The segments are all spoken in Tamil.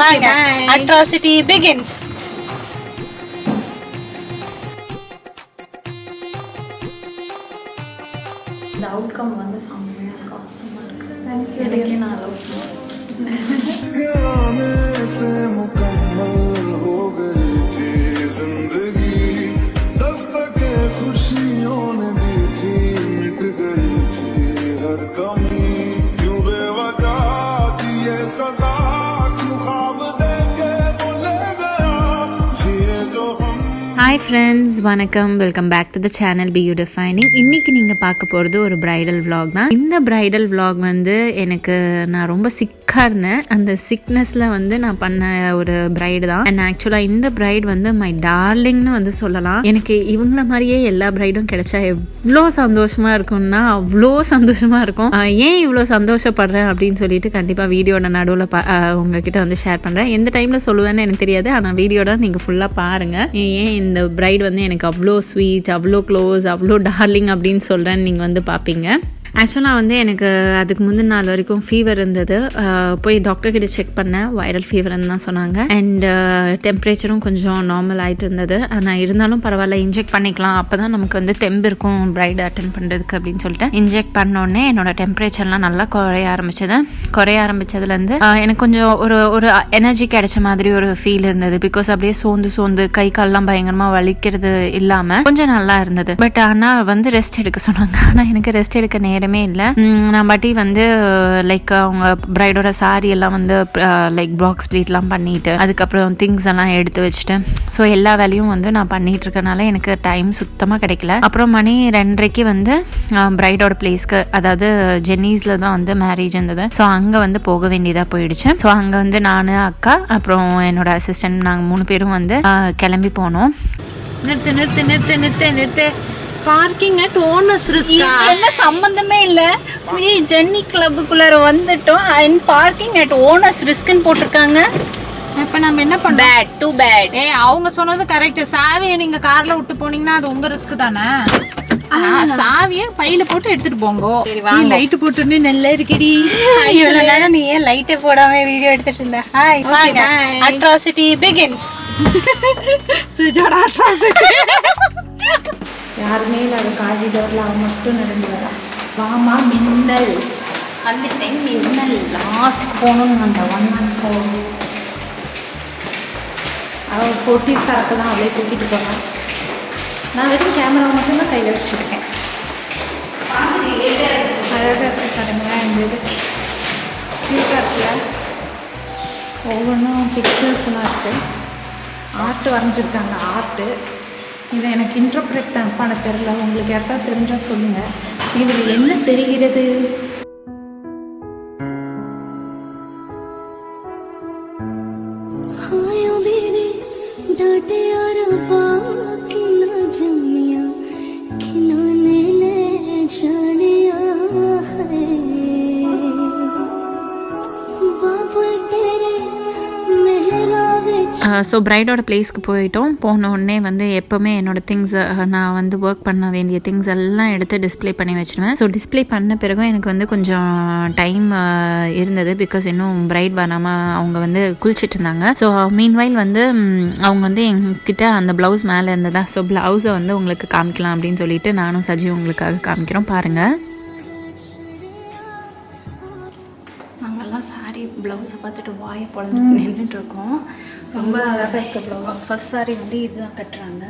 Okay, bye. Atrocity begins. The outcome வந்து செம்மையா இருக்கு, awesome-ஆ இருக்கு. எனக்கே நான் லவ் Hi friends, வணக்கம், welcome back to the channel BeYouDefining. இன்னைக்கு நீங்கள் பார்க்க போகிறது ஒரு பிரைடல் vlog தான். இந்த பிரைடல் vlog வந்து எனக்கு நான் ரொம்ப சிக்காக இருந்தேன். அந்த சிக்னஸில் வந்து நான் பண்ண ஒரு பிரைடு தான். அண்ட் ஆக்சுவலாக இந்த பிரைட் வந்து மை டார்லிங்னு வந்து சொல்லலாம். எனக்கு இவங்கள மாதிரியே எல்லா பிரைடும் கிடைச்சா எவ்வளோ சந்தோஷமாக இருக்கும்னா அவ்வளோ சந்தோஷமாக இருக்கும். ஏன் இவ்வளோ சந்தோஷப்படுறேன் அப்படின்னு சொல்லிட்டு கண்டிப்பாக வீடியோட நடுவில் உங்ககிட்ட வந்து ஷேர் பண்ணுறேன். எந்த டைமில் சொல்லுவேன்னு எனக்கு தெரியாது, ஆனால் வீடியோட நீங்கள் ஃபுல்லாக பாருங்கள். ஏன் இந்த பிரைட் வந்து எனக்கு அவ்வளோ ஸ்வீட், அவ்வளோ க்ளோஸ், அவ்வளோ டார்லிங் அப்படின்னு சொல்கிறேன்னு நீங்கள் வந்து பார்ப்பீங்க. ஆக்சுவலாக வந்து எனக்கு அதுக்கு முந்தின நாள் வரைக்கும் ஃபீவர் இருந்தது. போய் டாக்டர்கிட்ட செக் பண்ணேன், வைரல் ஃபீவர்னு தான் சொன்னாங்க. அண்ட் டெம்பரேச்சரும் கொஞ்சம் நார்மல் ஆகிட்டு இருந்தது. ஆனால் இருந்தாலும் பரவாயில்ல, இன்ஜெக்ட் பண்ணிக்கலாம், அப்போ தான் நமக்கு வந்து தெம்பு இருக்கும் பிரைடு அட்டென்ட் பண்ணுறதுக்கு அப்படின்னு சொல்லிட்டு இன்ஜெக்ட் பண்ணோடனே என்னோட டெம்பரேச்சர்லாம் நல்லா குறைய ஆரம்பிச்சதுலேருந்து எனக்கு கொஞ்சம் ஒரு எனர்ஜி கிடைச்ச மாதிரி ஒரு ஃபீல் இருந்தது. பிகாஸ் அப்படியே சோர்ந்து கை கால்லாம் பயங்கரமாக வலிக்கிறது இல்லாமல் கொஞ்சம் நல்லா இருந்தது. பட் ஆனால் வந்து ரெஸ்ட் எடுக்க சொன்னாங்க. ஆனால் எனக்கு ரெஸ்ட் எடுக்க நேரமே இல்லை. நான் பாட்டி வந்து லைக் அவங்க பிரைடோட சாரி எல்லாம் வந்து லைக் பாக்ஸ் ப்ளீட்லாம் பண்ணிட்டு அதுக்கப்புறம் திங்ஸ் எல்லாம் எடுத்து வச்சுட்டு ஸோ எல்லா வேலையும் வந்து நான் பண்ணிட்டு இருக்கனால எனக்கு டைம் சுத்தமாக கிடைக்கல. அப்புறம் மணி 2:30 வந்து பிரைடோட பிளேஸ்க்கு, அதாவது ஜென்னிஸில் தான் வந்து மேரேஜ் இருந்தது. ஸோ அங்கே வந்து போக வேண்டியதாக போயிடுச்சு. ஸோ அங்கே வந்து நான், அக்கா, அப்புறம் என்னோட அசிஸ்டன்ட், நாங்கள் 3 பேரும் வந்து கிளம்பி போனோம். நிறுத்து பார்க்கிங் அட் ஓனர்ஸ் ரிஸ்க். என்ன சம்பந்தமே இல்ல. ஜென்னி கிளப்புக்குள்ளார வந்துட்டோம் அண்ட் பார்க்கிங் அட் ஓனர்ஸ் ரிஸ்க்னு போட்டிருக்காங்க. இப்ப நம்ம என்ன பண்ண? Bad, too bad. அவங்க சொன்னது கரெக்ட். சாவியை நீங்க கார்ல விட்டு போனீங்கன்னா அது உங்க ரிஸ்க் தானே. சாவியை பையில போட்டு எடுத்துட்டு போங்க. லைட் போட்டுன்னு நல்லா இருக்கடி. இவ்வளவு நேரம் நீ ஏன் லைட்டே போடாம வீடியோ எடுத்துட்டு இருந்த? ஹாய், வாங்க. Atrocity begins. சுஜோட அட்ராசிட்டி. யாருமே இல்லாத காரிடோரில் அவன் மட்டும் நடந்து வரா. வாமா மின்னல் வந்துட்டேன். மின்னல் லாஸ்ட்டுக்கு போகணும்னு அந்த 1 month போகணும். அவள் பொட்டி சரக்கு தான் அவளே தூக்கிட்டு போனான். நான் வெறும் கேமரா மட்டும்தான் கையில் வச்சுருக்கேன். அழகாக பாருங்களேன், இந்த இது க்யூட்டாக இருக்குல்ல. ஒவ்வொன்றும் பிக்சர்ஸ்லாம் இருக்குது. ஆர்ட் வரைஞ்சிருக்காங்க. ஆர்ட்டு இதை எனக்கு இன்டர்பிரேட் பண்ண தெரியல. உங்களுக்கு யாருக்காவது தெரிஞ்சால் சொல்லுங்கள். இதில் என்ன தெரிகிறது? ஸோ பிரைடோட பிளேஸ்க்கு போன உடனே வந்து எப்போவுமே என்னோடய திங்ஸ், நான் வந்து ஒர்க் பண்ண வேண்டிய திங்ஸ் எல்லாம் எடுத்து டிஸ்பிளே பண்ணி வச்சுருவேன். ஸோ டிஸ்பிளே பண்ண பிறகும் எனக்கு வந்து கொஞ்சம் டைம் இருந்தது. பிகாஸ் இன்னும் பிரைட் வராமல் அவங்க வந்து குளிச்சுட்டு இருந்தாங்க. ஸோ மீன்வைல் வந்து அவங்க வந்து என்கிட்ட அந்த ப்ளவுஸ் மேலே இருந்ததா, ஸோ ப்ளவுஸை வந்து உங்களுக்கு காமிக்கலாம் அப்படின்னு சொல்லிட்டு நானும் சஜி உங்களுக்காக காமிக்கிறோம், பாருங்கள். நாங்கள்லாம் சாரி ப்ளவுஸை பார்த்துட்டு வாயை பொழந்து நின்றுட்டுருக்கோம். ரொம்ப அழகாக இருக்க ப்ளவுஸ். ஃபர்ஸ்ட் சாரி வந்து இதுதான் கட்டுறாங்க.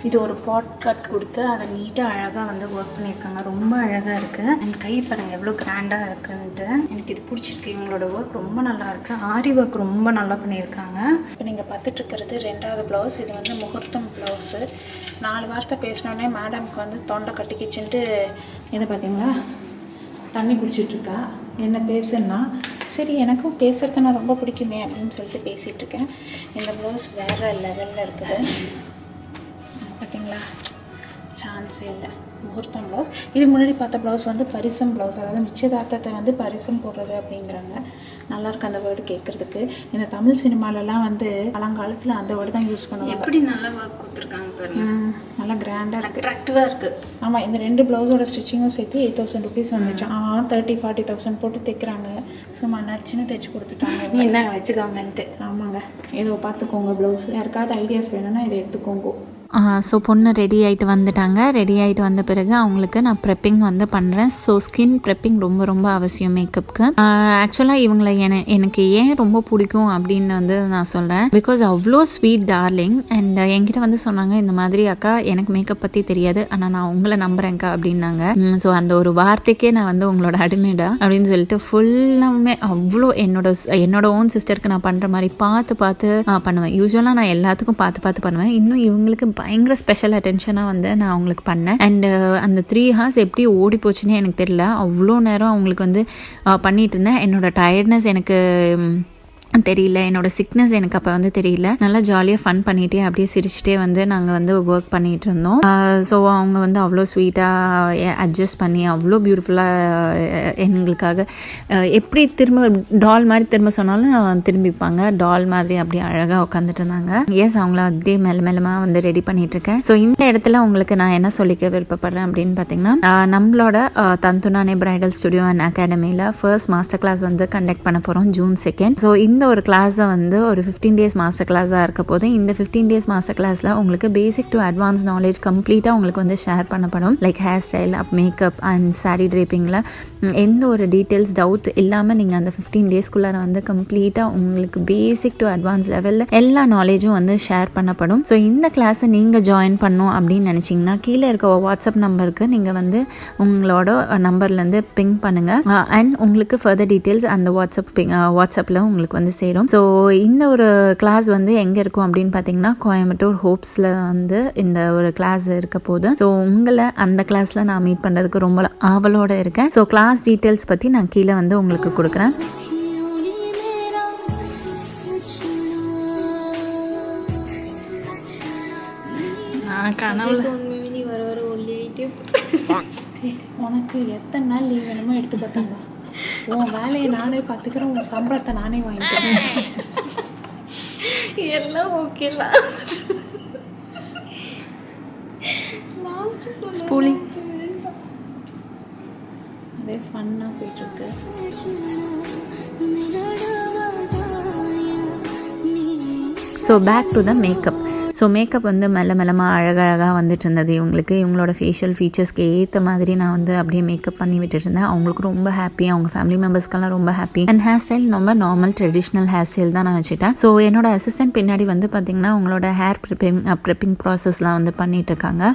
இது ஒரு பாட் கட் கொடுத்து அதை நீட்டாக அழகாக வந்து ஒர்க் பண்ணியிருக்காங்க. ரொம்ப அழகாக இருக்குது. அண்ட் கை பாருங்கள் எவ்வளோ கிராண்டாக இருக்குன்ட்டு. எனக்கு இது பிடிச்சிருக்கு. இவங்களோட ஒர்க் ரொம்ப நல்லா இருக்குது. ஆரி ஒர்க் ரொம்ப நல்லா பண்ணியிருக்காங்க. இப்போ நீங்கள் பார்த்துட்ருக்கிறது 2வது ப்ளவுஸ். இது வந்து முகூர்த்தம் ப்ளவுஸு. 4 வார்த்தை பேசினோடனே மேடம்க்கு வந்து தொண்டை கட்டிக்கிச்சுன்ட்டு இதை பார்த்தீங்களா தண்ணி குடிச்சிட்ருக்கா. என்ன பேசுன்னா, சரி எனக்கும் பேசுகிறதுனா ரொம்ப பிடிக்குமே அப்படின்னு சொல்லிட்டு பேசிகிட்ருக்கேன். இந்த ப்ளவுஸ் வேறு லெவலில் இருக்குது. பார்த்தீங்களா, சான்ஸே இல்லை. முகூர்த்தம் ப்ளவுஸ். இதுக்கு முன்னாடி பார்த்த ப்ளவுஸ் வந்து பரிசம் ப்ளவுஸ், அதாவது நிச்சயதார்த்தத்தை வந்து பரிசம் போடுறது அப்படிங்கிறாங்க. நல்லாயிருக்கு அந்த வேர்டு கேட்குறதுக்கு. இந்த தமிழ் சினிமாலெலாம் வந்து பழங்காலத்தில் அந்த வேர்டு தான் யூஸ் பண்ணுவாங்க. எப்படி நல்லா ஒர்க் கொடுத்துருக்காங்க பாருங்க, நல்லா கிராண்டாக இருக்குது, அட்ராக்டிவாக இருக்குது. ஆமாம், இந்த 2 ப்ளவுஸோட ஸ்டிச்சிங்கும் சேர்த்து 8000 rupees வந்துச்சு. 30,000-40,000 போட்டு தைக்கிறாங்க. சும்மா நச்சுன்னு தைச்சி கொடுத்துட்டாங்க. நீ என்ன வச்சுக்கோங்கன்ட்டு. ஆமாங்க, ஏதோ பார்த்துக்கோங்க. ப்ளவுஸ் யாருக்காவது ஐடியாஸ் வேணும்னா இதை எடுத்துக்கோங்க. ஸோ பொண்ணு ரெடி ஆகிட்டு வந்துட்டாங்க. ரெடி ஆகிட்டு வந்த பிறகு அவங்களுக்கு நான் ப்ரெப்பிங் வந்து பண்ணுறேன். ஸோ ஸ்கின் ப்ரெப்பிங் ரொம்ப ரொம்ப அவசியம் மேக்கப்புக்கு. ஆக்சுவலாக இவங்களை எனக்கு ஏன் ரொம்ப பிடிக்கும் அப்படின்னு வந்து நான் சொல்கிறேன். பிகாஸ் அவ்வளோ ஸ்வீட் டார்லிங். அண்ட் என்கிட்ட வந்து சொன்னாங்க, இந்த மாதிரி அக்கா எனக்கு மேக்கப் பற்றி தெரியாது, ஆனால் நான் உங்களை நம்புகிறேன்க்கா அப்படின்னாங்க. ஸோ அந்த ஒரு வார்த்தைக்கே நான் வந்து உங்களோட அடிமைடா அப்படின்னு சொல்லிட்டு ஃபுல்லாமே அவ்வளோ என்னோட ஓன் சிஸ்டருக்கு நான் பண்ணுற மாதிரி பார்த்து பண்ணுவேன். யூஸ்வலாக நான் எல்லாத்துக்கும் பார்த்து பண்ணுவேன். இன்னும் இவங்களுக்கு பயங்கர ஸ்பெஷல் அட்டென்ஷனாக வந்து நான் அவங்களுக்கு பண்ணேன். அண்டு அந்த 3 hours எப்படி ஓடி போச்சுன்னே எனக்கு தெரியல. அவ்வளோ நேரம் அவங்களுக்கு வந்து பண்ணிட்டு இருந்தேன். என்னோட டயர்ட்னஸ் எனக்கு தெரியல, என்னோட சிக்னஸ் எனக்கு அப்போ வந்து தெரியல. நல்லா ஜாலியாக ஃபன் பண்ணிகிட்டே அப்படியே சிரிச்சுட்டே வந்து நாங்கள் வந்து ஒர்க் பண்ணிகிட்டு இருந்தோம். ஸோ அவங்க வந்து அவ்வளோ ஸ்வீட்டாக அட்ஜஸ்ட் பண்ணி அவ்வளோ பியூட்டிஃபுல்லாக எங்களுக்காக எப்படி திரும்ப டால் மாதிரி திரும்ப சொன்னாலும் திரும்பிப்பாங்க. டால் மாதிரி அப்படியே அழகாக உட்காந்துட்டு இருந்தாங்க. எஸ், அவங்கள அப்படியே மெல்லமாக வந்து ரெடி பண்ணிட்டு இருக்கேன். ஸோ இந்த இடத்துல உங்களுக்கு நான் என்ன சொல்லிக்க விருப்பப்படுறேன் அப்படின்னு பார்த்தீங்கன்னா, நம்மளோட தந்துனானே பிரைடல் ஸ்டுடியோ அண்ட் அகாடமியில் ஃபர்ஸ்ட் மாஸ்டர் கிளாஸ் வந்து கண்டக்ட் பண்ண போகிறோம் June 2nd. ஸோ இந்த ஒரு கிளாஸை வந்து ஒரு 15 days மாஸ்டர் கிளாஸாக இருக்க போது இந்த 15 days மாஸ்டர் கிளாஸில் உங்களுக்கு பேசிக் டு அட்வான்ஸ் நாலேஜ் கம்ப்ளீட்டாக உங்களுக்கு வந்து ஷேர் பண்ணப்படும். Like hair style, makeup and sari ட்ரேப்பிங்கில் எந்த ஒரு டீட்டெயில்ஸ் டவுட் இல்லாமல் நீங்கள் அந்த 15 daysக்குள்ளார வந்து கம்ப்ளீட்டாக உங்களுக்கு பேசிக் டு அட்வான்ஸ் லெவலில் எல்லா நாலேஜும் வந்து ஷேர் பண்ணப்படும். ஸோ இந்த கிளாஸை நீங்கள் ஜாயின் பண்ணணும் அப்படின்னு நினச்சிங்கன்னா கீழே இருக்க வாட்ஸ்அப் நம்பருக்கு நீங்கள் வந்து உங்களோட நம்பர்லேருந்து பிங் பண்ணுங்கள். அண்ட் உங்களுக்கு ஃபர்தர் டீட்டெயில்ஸ் அந்த வாட்ஸ்அப்பில் உங்களுக்கு வந்து சேரும். ஸோ இந்த ஒரு கிளாஸ் வந்து எங்கே இருக்கும் அப்படின்னு பார்த்தீங்கன்னா, கோயம்புத்தூர் ஹோப்ஸில் வந்து இந்த ஒரு கிளாஸ் இருக்க போது. ஸோ உங்களை அந்த கிளாஸில் நான் மீட் பண்ணுறதுக்கு ரொம்ப ஆவலோடு இருக்கேன். ஸோ கிளாஸ் டீட்டெயில்ஸ் பற்றி நான் கீழே வந்து உங்களுக்கு கொடுக்குறேன். உனக்கு எத்தனை நாள் லீவ் வேணுமோ எடுத்து பார்த்தாங்க. உன் வேலையை நானே பார்த்துக்கிறேன், உன் சம்பளத்தை நானே வாங்கிக்கிறேன். எல்லாம் ஓகே. ஸ்கூலிங் அதே ஃபன்னாக போயிட்டுருக்கு. So back to the makeup. So makeup வந்து மெல்லமாக அழகழகாக வந்துட்டு இருந்தது. இவங்களோட ஃபேஷியல் ஃபீச்சர்ஸ்க்கு ஏற்ற மாதிரி நான் வந்து அப்படியே மேக்கப் பண்ணி விட்டுட்டு இருந்தேன். அவங்களுக்கு ரொம்ப ஹாப்பி, அவங்க ஃபேமிலி மெம்பர்ஸ்க்கெல்லாம் ரொம்ப ஹாப்பி. அண்ட் ஹேர் ஸ்டைல் ரொம்ப நார்மல் ட்ரெடிஷ்னல் ஹேர் ஸ்டைல் தான் நான் வச்சுட்டேன். ஸோ என்னோட அசிஸ்டன்ட் பின்னாடி வந்து பார்த்திங்கன்னா அவங்களோட ஹேர் ப்ரிப்பிங் ப்ராசஸ்லாம் வந்து பண்ணிட்டு இருக்காங்க.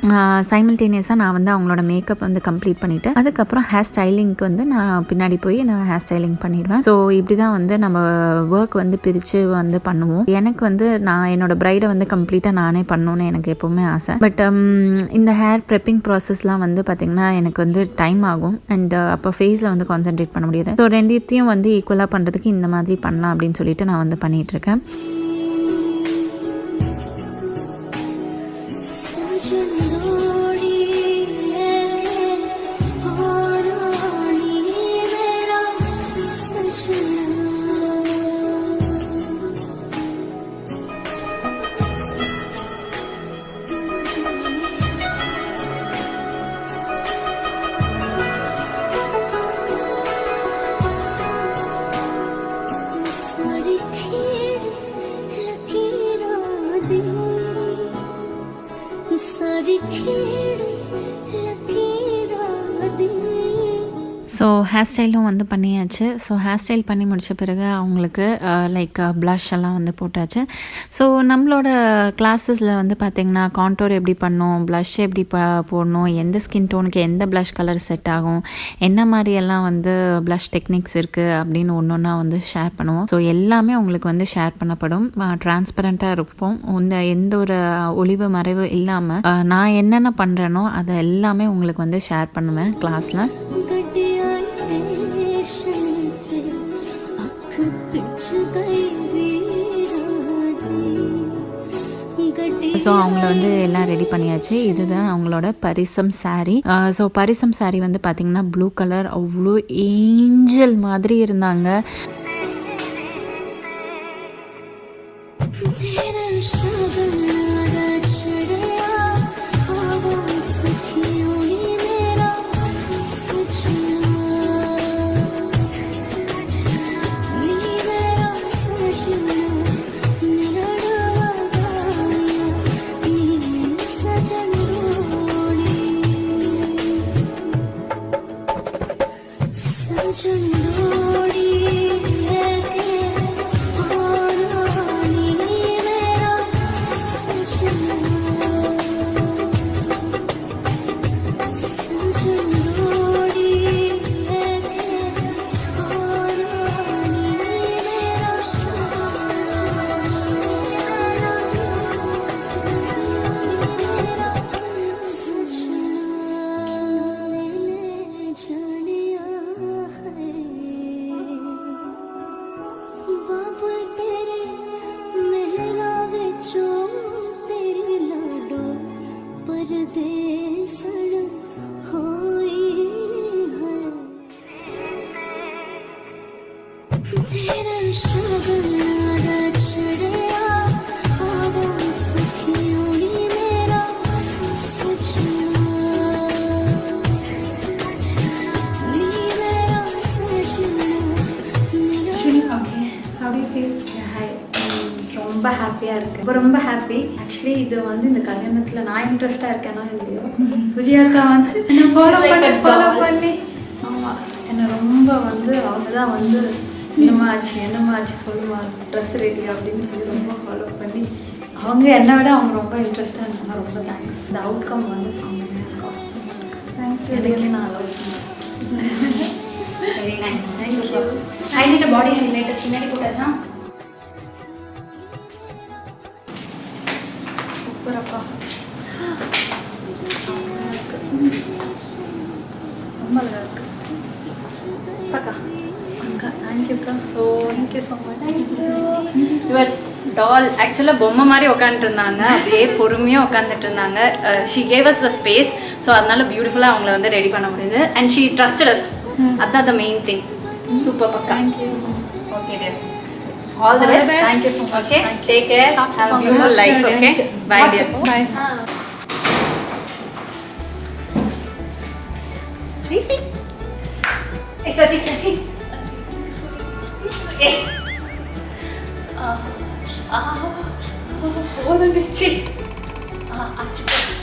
சைமல்டேனியஸாக நான் வந்து அவங்களோட மேக்கப் வந்து கம்ப்ளீட் பண்ணிவிட்டு அதுக்கப்புறம் ஹேர் ஸ்டைலிங்க்கு வந்து நான் பின்னாடி போய் நான் ஹேர் ஸ்டைலிங் பண்ணிடுவேன். ஸோ இப்படி தான் வந்து நம்ம ஒர்க் வந்து பிரித்து வந்து பண்ணுவோம். எனக்கு வந்து நான் என்னோட பிரைடை வந்து கம்ப்ளீட்டாக நானே பண்ணணும்னு எனக்கு எப்போவுமே ஆசை. பட் இந்த ஹேர் ப்ரெப்பிங் ப்ராசஸ்லாம் வந்து பார்த்திங்கன்னா எனக்கு வந்து டைம் ஆகும். அண்ட் அப்போ ஃபேஸில் வந்து கான்சென்ட்ரேட் பண்ண முடியாது. ஸோ ரெண்டுத்தையும் வந்து ஈக்குவலாக பண்ணுறதுக்கு இந்த மாதிரி பண்ணலாம் அப்படின்னு சொல்லிட்டு நான் வந்து பண்ணிகிட்ருக்கேன். ஸோ ஹேர் ஸ்டைலும் வந்து பண்ணியாச்சு. ஸோ ஹேர் ஸ்டைல் பண்ணி முடித்த பிறகு அவங்களுக்கு லைக் ப்ளஷ் எல்லாம் வந்து போட்டாச்சு. ஸோ நம்மளோட கிளாஸஸில் வந்து பார்த்திங்கன்னா கான்டோர் எப்படி பண்ணணும், ப்ளஷ் எப்படி போடணும், எந்த ஸ்கின் டோனுக்கு எந்த ப்ளஷ் கலர் செட் ஆகும், என்ன மாதிரியெல்லாம் வந்து ப்ளஷ் டெக்னிக்ஸ் இருக்குது அப்படின்னு ஒன்று ஒன்றா வந்து ஷேர் பண்ணுவோம். ஸோ எல்லாமே உங்களுக்கு வந்து ஷேர் பண்ணப்படும். டிரான்ஸ்பரண்ட்டாக இருப்போம். எந்த ஒரு ஒளிவு மறைவு இல்லாமல் நான் என்னென்ன பண்ணுறேனோ அதை எல்லாமே உங்களுக்கு வந்து ஷேர் பண்ணுவேன் கிளாஸில். ஸோ அவங்கள வந்து எல்லாம் ரெடி பண்ணியாச்சு. இதுதான் அவங்களோட பரிசம் சாரீ. ஸோ பரிசம் சாரீ வந்து பார்த்திங்கன்னா ப்ளூ கலர், அவ்வளோ ஏஞ்சல் மாதிரி இருந்தாங்க. ரொம்ப ஹாப்பியாக இருக்குது, ரொம்ப ஹாப்பி. ஆக்சுவலி இது வந்து இந்த கல்யாணத்தில் நான் இன்ட்ரெஸ்டாக இருக்கேனோ இல்லையோ, சுஜி அக்கா வந்து என்னை ஃபாலோ பண்ணி ஆமாம் என்னை ரொம்ப வந்து அவங்க தான் வந்து என்னம்மா ஆச்சு சொல்லுவா ட்ரெஸ் ரெடி அப்படின்னு சொல்லி ரொம்ப ஃபாலோ பண்ணி அவங்க என்னை விட அவங்க ரொம்ப இன்ட்ரெஸ்டாக இருந்தாங்க. ரொம்ப தேங்க்ஸ். இந்த அவுட்கம் வந்து செம்மையாக அவசரமாக இருக்குது. தேங்க்யூ. எனக்கே நான் லவ் பண்ணேன். Very nice. தேங்க்யூ. ஹைலைட் பாடி ஹைலைட் பின்னாடி போட்டாச்சா? சூப்பரப்பா, ரொம்ப அழகாக இருக்குது. அக்கா தேங்க்யூக்கா. Thank you so much. இவர் டால் ஆக்சுவலாக பொம்மை மாதிரி உட்காந்துட்டு இருந்தாங்க, அப்படியே பொறுமையாக உட்காந்துட்டு இருந்தாங்க. She gave us the space. So அதனால பியூட்டிஃபுல்லாக அவங்கள வந்து ரெடி பண்ண முடியுது. And she trusted us. அதுதான் த மெயின் திங். சூப்பர் பக்கா. Thank you. Okay dear. All the best. Thank you so much. Okay, take care. Have a beautiful life. Okay, bye dear. Bye. ஏய் சச்சி ஏய்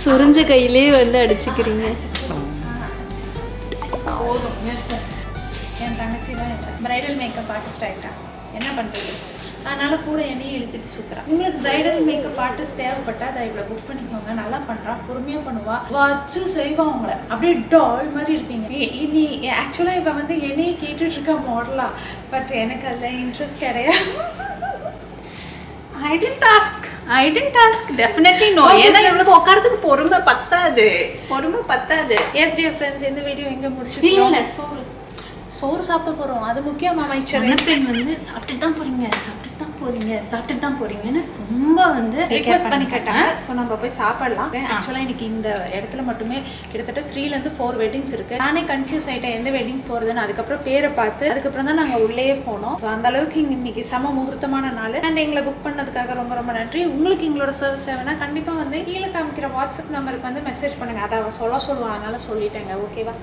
சுரிஞ்ச கையிலே வந்து அடிச்சுக்கிறீங்க. என் தங்கச்சி தான் பிரைடல் மேக்கப் ஆர்டிஸ்ட் ஆகிட்டா. என்ன பண்ணுறது, அதனால் கூட என்னையும் இழுத்துட்டு சுற்றுறா. உங்களுக்கு பிரைடல் மேக்கப் ஆர்டிஸ்ட் தேவைப்பட்டா அதை இவ்வளோ புக் பண்ணிக்கோங்க. நல்லா பண்ணுறா, பொறுமையாக பண்ணுவா, வச்சு செய்வா. அவங்கள அப்படியே டால் மாதிரி இருப்பீங்க. நீ ஆக்சுவலாக இப்போ வந்து என்னையே கேட்டுட்ருக்கா மாடலா, பட் எனக்கு அதில் இன்ட்ரெஸ்ட் கிடையாது. I didn't ask. Definitely no. ஏன்னா இவளுக்கு உட்காரத்துக்கு பொறுமை பத்தாது. எஸ் டியர் ஃப்ரெண்ட்ஸ், இந்த வீடியோ எங்கே முடிச்சிருக்கோம்? இல்லை சோறு சாப்பிட போகிறோம். அது முக்கியமா அமைச்சர் பெண் வந்து சாப்பிட்டுட்டு தான் போறீங்கன்னு ரொம்ப வந்து ரிக்வெஸ்ட் பண்ணி கேட்டாங்க. ஸோ நம்ம போய் சாப்பிடலாம். ஆக்சுவலாக இன்னைக்கு இந்த இடத்துல மட்டுமே கிட்டத்தட்ட 3 to 4 வெட்டிங்ஸ் இருக்குது. நானே கன்ஃபியூஸ் ஆகிட்டேன் எந்த வெட்டிங் போகிறதுன்னு. அதுக்கப்புறம் பேரை பார்த்து அதுக்கப்புறம் தான் நாங்கள் உள்ளே போனோம். ஸோ அந்த அளவுக்கு இன்னைக்கு செம முகூர்த்தமான நாள். அண்ட் எங்களை புக் பண்ணதுக்காக ரொம்ப ரொம்ப நன்றி. உங்களுக்கு எங்களோட சர்வீஸ் தேவைன்னா கண்டிப்பாக வந்து கீழே காமிக்கிற வாட்ஸ்அப் நம்பருக்கு வந்து மெசேஜ் பண்ணுங்கள். அதை அவள் சொல்லுவா, அதனால சொல்லிட்டேங்க. ஓகேவா?